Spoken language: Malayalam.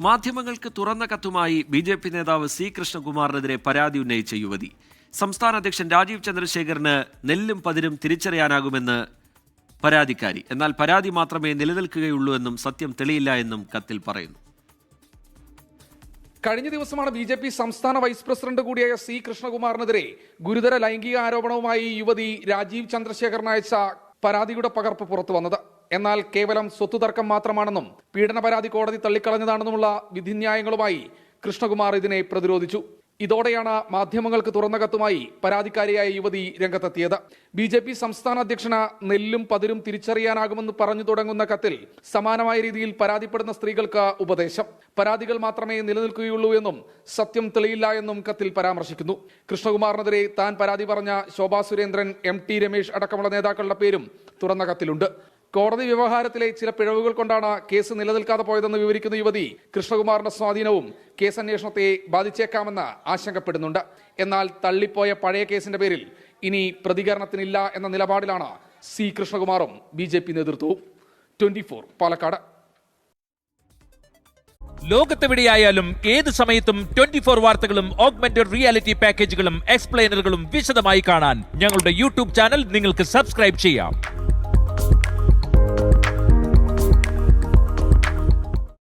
മാധ്യമങ്ങൾക്ക് തുറന്ന കത്തുമായി ബി.ജെ.പി. നേതാവ് സി കൃഷ്ണകുമാറിനെതിരെ പരാതി ഉന്നയിച്ച യുവതി. സംസ്ഥാന അധ്യക്ഷൻ രാജീവ് ചന്ദ്രശേഖറിന് നെല്ലും പതിരും തിരിച്ചറിയാനാകുമെന്ന് പരാതിക്കാരി. എന്നാൽ പരാതി മാത്രമേ നിലനിൽക്കുകയുള്ളൂ എന്നും സത്യം തെളിയില്ല എന്നും കത്തിൽ പറയുന്നു. കഴിഞ്ഞ ദിവസമാണ് ബി.ജെ.പി. സംസ്ഥാന വൈസ് പ്രസിഡന്റ് കൂടിയായ സി കൃഷ്ണകുമാറിനെതിരെ ഗുരുതര ലൈംഗിക ആരോപണവുമായി യുവതി രാജീവ് ചന്ദ്രശേഖറിന് അയച്ച പരാതിയുടെ പകർപ്പ് പുറത്തു വന്നത്. എന്നാൽ കേവലം സ്വത്തുതർക്കം മാത്രമാണെന്നും പീഡന പരാതി കോടതി തള്ളിക്കളഞ്ഞതാണെന്നുമുള്ള വിധിന്യായങ്ങളുമായി കൃഷ്ണകുമാർ ഇതിനെ പ്രതിരോധിച്ചു. ഇതോടെയാണ് മാധ്യമങ്ങൾക്ക് തുറന്ന കത്തുമായി പരാതിക്കാരിയായ യുവതി രംഗത്തെത്തിയത്. ബി.ജെ.പി. സംസ്ഥാന അധ്യക്ഷന് നെല്ലും പതിരും തിരിച്ചറിയാനാകുമെന്ന് പറഞ്ഞു തുടങ്ങുന്ന കത്തിൽ സമാനമായ രീതിയിൽ പരാതിപ്പെടുന്ന സ്ത്രീകൾക്ക് ഉപദേശം. പരാതികൾ മാത്രമേ നിലനിൽക്കുകയുള്ളൂ എന്നും സത്യം തെളിയില്ല എന്നും കത്തിൽ പരാമർശിക്കുന്നു. കൃഷ്ണകുമാറിനെതിരെ താൻ പരാതി പറഞ്ഞ ശോഭാ സുരേന്ദ്രൻ, എം.ടി. രമേശ് അടക്കമുള്ള നേതാക്കളുടെ പേരും തുറന്ന കത്തിലുണ്ട്. കോടതി വ്യവഹാരത്തിലെ ചില പിഴവുകൾ കൊണ്ടാണ് കേസ് നിലനിൽക്കാതെ പോയതെന്ന് വിവരിക്കുന്ന യുവതി കൃഷ്ണകുമാറിന്റെ സ്വാധീനവും കേസ് അന്വേഷണത്തെ ബാധിച്ചേക്കാമെന്ന് ആശങ്കപ്പെടുന്നുണ്ട്. എന്നാൽ തള്ളിപ്പോയ പഴയ കേസിന്റെ പേരിൽ ഇനി പ്രതികരണത്തിനില്ല എന്ന നിലപാടിലാണ് സി കൃഷ്ണകുമാറും ബി.ജെ.പി. നേതൃത്വവും. 24 പാലക്കാട്. ലോകത്തെവിടെയായാലും ഏത് സമയത്തും 24 വാർത്തകളും ഓഗ്മെന്റഡ് റിയാലിറ്റി പാക്കേജുകളും എക്സ്പ്ലെയിനറുകളും വിശദമായി കാണാൻ ഞങ്ങളുടെ യൂട്യൂബ് ചാനൽ നിങ്ങൾക്ക് സബ്സ്ക്രൈബ് ചെയ്യാം.